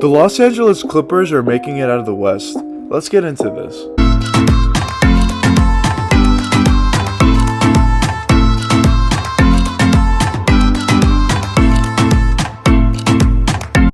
The Los Angeles Clippers are making it out of the West. Let's get into this.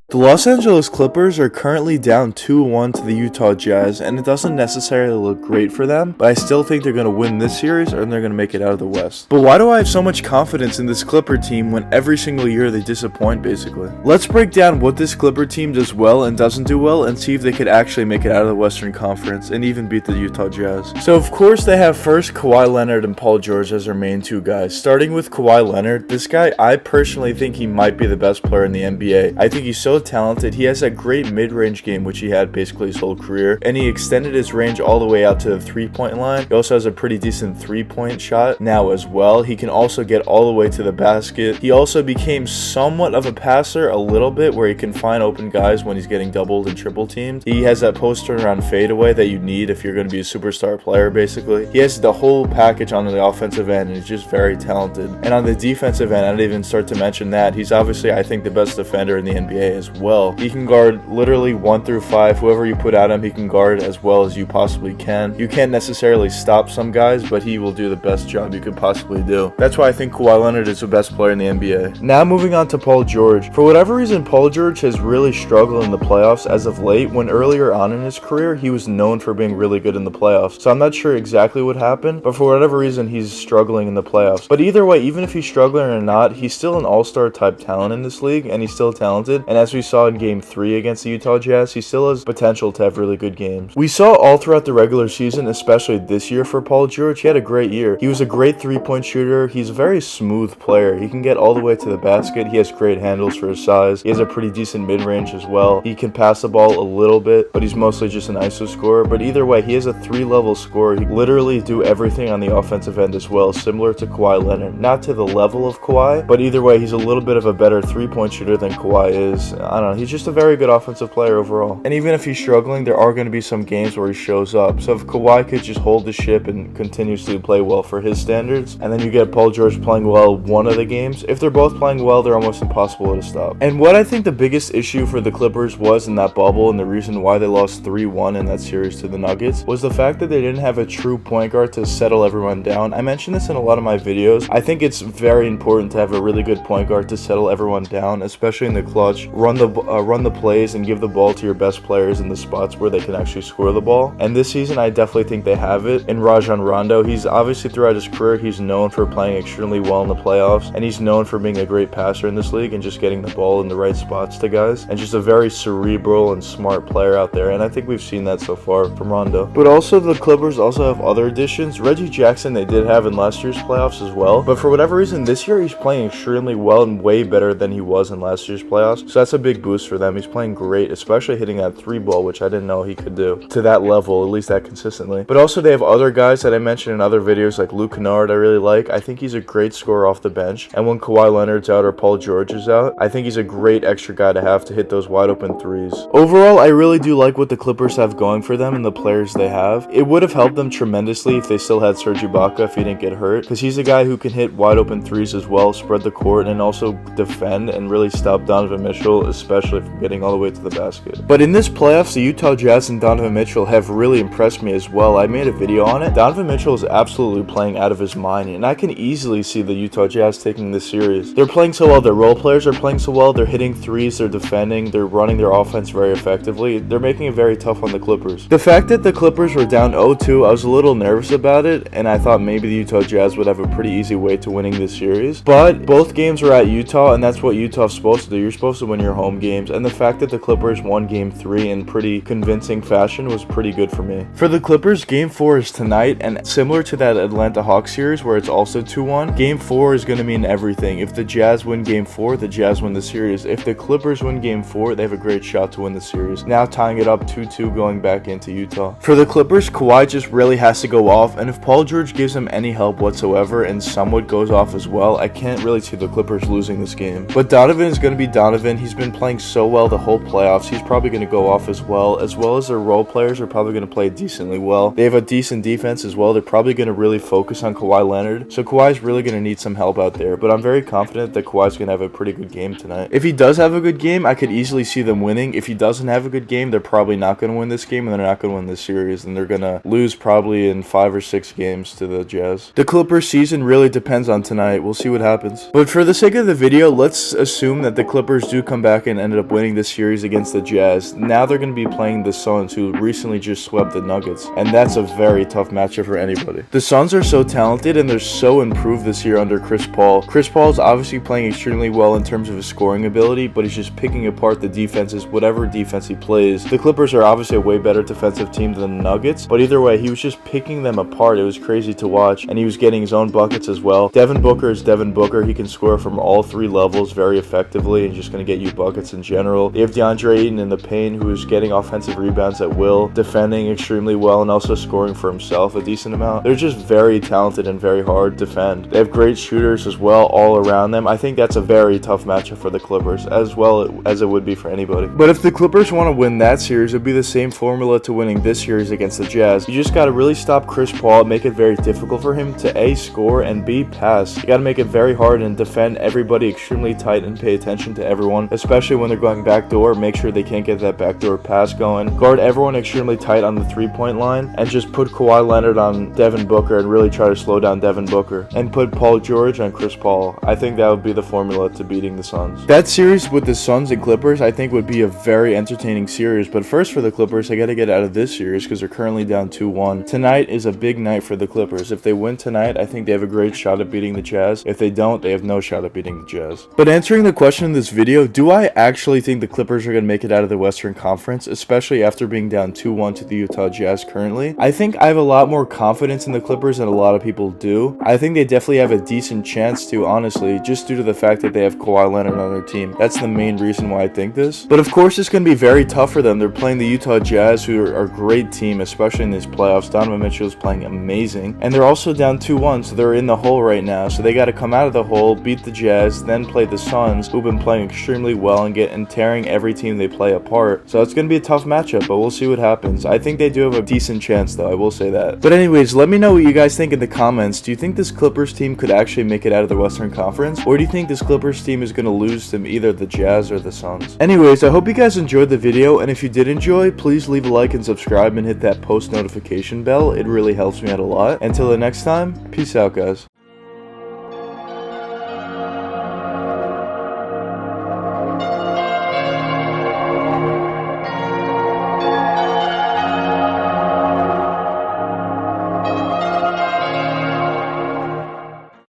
The Los Angeles Clippers are currently down 2-1 to the Utah Jazz, and it doesn't necessarily look great for them, but I still think they're going to win this series and they're going to make it out of the West. But why do I have so much confidence in this Clipper team when every single year they disappoint, basically? Let's break down what this Clipper team does well and doesn't do well and see if they could actually make it out of the Western Conference and even beat the Utah Jazz. So of course they have first Kawhi Leonard and Paul George as their main two guys. Starting with Kawhi Leonard, this guy, I personally think he might be the best player in the NBA. I think he's so talented. He has that great mid-range game which he had basically his whole career, and he extended his range all the way out to the three-point line. He also has a pretty decent three-point shot now as well. He can also get all the way to the basket. He also became somewhat of a passer a little bit, where he can find open guys when he's getting doubled and triple teamed. He has that post turnaround fadeaway that you need if you're going to be a superstar player, basically. He has the whole package on the offensive end, and he's just very talented. And on the defensive end, I didn't even start to mention that. He's obviously, I think, the best defender in the NBA as well. He can guard literally 1 through 5. Whoever you put at him, he can guard as well as you possibly can. You can't necessarily stop some guys, but he will do the best job you could possibly do. That's why I think Kawhi Leonard is the best player in the NBA. Now moving on to Paul George. For whatever reason, Paul George has really struggled in the playoffs as of late, when earlier on in his career, he was known for being really good in the playoffs. So I'm not sure exactly what happened, but for whatever reason, he's struggling in the playoffs. But either way, even if he's struggling or not, he's still an all-star type talent in this league, and he's still talented. And as we saw in Game 3 against the Utah Jazz, he still has potential to have really good games. We saw all throughout the regular season, especially this year for Paul George, he had a great year. He was a great three-point shooter. He's a very smooth player. He can get all the way to the basket. He has great handles for his size. He has a pretty decent mid-range as well. He can pass the ball a little bit, but he's mostly just an ISO scorer. But either way, he has a 3-level scorer. He literally do everything on the offensive end as well, similar to Kawhi Leonard. Not to the level of Kawhi, but either way, he's a little bit of a better three-point shooter than Kawhi is. I don't know. He's just a very good offensive player overall. And even if he's struggling, there are going to be some games where he shows up. So if Kawhi could just hold the ship and continuously play well for his standards, and then you get Paul George playing well one of the games, if they're both playing well, they're almost impossible to stop. And what I think the biggest issue for the Clippers was in that bubble, and the reason why they lost 3-1 in that series to the Nuggets, was the fact that they didn't have a true point guard to settle everyone down. I mentioned this in a lot of my videos. I think it's very important to have a really good point guard to settle everyone down, especially in the clutch. Run the plays and give the ball to your best players in the spots where they can actually score the ball. And this season, I definitely think they have it in Rajon Rondo. He's obviously, throughout his career, he's known for playing extremely well in the playoffs, and he's known for being a great passer in this league and just getting the ball in the right spots to guys, and just a very cerebral and smart player out there. And I think we've seen that so far from Rondo. But also, the Clippers also have other additions. Reggie Jackson they did have in last year's playoffs as well, but for whatever reason, this year he's playing extremely well and way better than he was in last year's playoffs. So that's a big boost for them. He's playing great, especially hitting that 3-ball, which I didn't know he could do to that level, at least that consistently. But also they have other guys that I mentioned in other videos, like Luke Kennard. I really like. I think he's a great scorer off the bench, and when Kawhi Leonard's out or Paul George is out, I think he's a great extra guy to have to hit those wide open threes. Overall, I really do like what the Clippers have going for them and the players they have. It would have helped them tremendously if they still had Serge Ibaka if he didn't get hurt, because he's a guy who can hit wide open threes as well, spread the court, and also defend and really stop Donovan Mitchell, especially from getting all the way to the basket. But in this playoffs, the Utah Jazz and Donovan Mitchell have really impressed me as well. I made a video on it. Donovan Mitchell is absolutely playing out of his mind, and I can easily see the Utah Jazz taking this series. They're playing so well. Their role players are playing so well. They're hitting threes. They're defending. They're running their offense very effectively. They're making it very tough on the Clippers. The fact that the Clippers were down 0-2, I was a little nervous about it, and I thought maybe the Utah Jazz would have a pretty easy way to winning this series. But both games were at Utah, and that's what Utah's supposed to do. You're supposed to win your home games, and the fact that the Clippers won Game 3 in pretty convincing fashion was pretty good for me. For the Clippers, Game 4 is tonight, and similar to that Atlanta Hawks series where it's also 2-1, Game 4 is going to mean everything. If the Jazz win Game 4, the Jazz win the series. If the Clippers win Game 4, they have a great shot to win the series. Now tying it up 2-2 going back into Utah. For the Clippers, Kawhi just really has to go off, and if Paul George gives him any help whatsoever and somewhat goes off as well, I can't really see the Clippers losing this game. But Donovan is going to be Donovan. He's been playing so well the whole playoffs. He's probably going to go off as well as their role players are probably going to play decently well. They have a decent defense as well. They're probably going to really focus on Kawhi Leonard. So Kawhi's really going to need some help out there, but I'm very confident that Kawhi's going to have a pretty good game tonight. If he does have a good game, I could easily see them winning. If he doesn't have a good game, they're probably not going to win this game, and they're not going to win this series, and they're going to lose probably in 5 or 6 games to the Jazz. The Clippers season really depends on tonight. We'll see what happens. But for the sake of the video, let's assume that the Clippers do come back and ended up winning this series against the Jazz. Now they're going to be playing the Suns, who recently just swept the Nuggets, and that's a very tough matchup for anybody. The Suns are so talented, and they're so improved this year under Chris Paul. Chris Paul is obviously playing extremely well in terms of his scoring ability, but he's just picking apart the defenses, whatever defense he plays. The Clippers are obviously a way better defensive team than the Nuggets, but either way, he was just picking them apart. It was crazy to watch, and he was getting his own buckets as well. Devin Booker is Devin Booker. He can score from all 3 levels very effectively and just going to get you buckets in general. They have DeAndre Ayton in the paint, who is getting offensive rebounds at will, defending extremely well, and also scoring for himself a decent amount. They're just very talented and very hard to defend. They have great shooters as well all around them. I think that's a very tough matchup for the Clippers, as well as it would be for anybody. But if the Clippers want to win that series, it would be the same formula to winning this series against the Jazz. You just got to really stop Chris Paul, make it very difficult for him to A, score, and B, pass. You got to make it very hard and defend everybody extremely tight and pay attention to everyone, especially when they're going backdoor. Make sure they can't get that backdoor pass going. Guard everyone extremely tight on the 3-point line, and just put Kawhi Leonard on Devin Booker and really try to slow down Devin Booker, and put Paul George on Chris Paul. I think that would be the formula to beating the Suns. That series with the Suns and Clippers, I think, would be a very entertaining series. But first, for the Clippers, I got to get out of this series because they're currently down 2-1. Tonight is a big night for the Clippers. If they win tonight, I think they have a great shot at beating the Jazz. If they don't, they have no shot at beating the Jazz. But answering the question in this video, do I actually think the Clippers are going to make it out of the Western Conference, especially after being down 2-1 to the Utah Jazz currently? I think I have a lot more confidence in the Clippers than a lot of people do. I think they definitely have a decent chance to, honestly, just due to the fact that they have Kawhi Leonard on their team. That's the main reason why I think this. But of course, it's going to be very tough for them. They're playing the Utah Jazz, who are a great team, especially in these playoffs. Donovan Mitchell is playing amazing. And they're also down 2-1, so they're in the hole right now. So they got to come out of the hole, beat the Jazz, then play the Suns, who've been playing extremely well and tearing every team they play apart. So it's going to be a tough matchup, but we'll see what happens. I think they do have a decent chance, though. I will say that. But anyways, let me know what you guys think in the comments. Do you think this Clippers team could actually make it out of the Western Conference? Or do you think this Clippers team is going to lose to either the Jazz or the Suns? Anyways, I hope you guys enjoyed the video, and if you did enjoy, please leave a like and subscribe and hit that post notification bell. It really helps me out a lot. Until the next time, peace out, guys.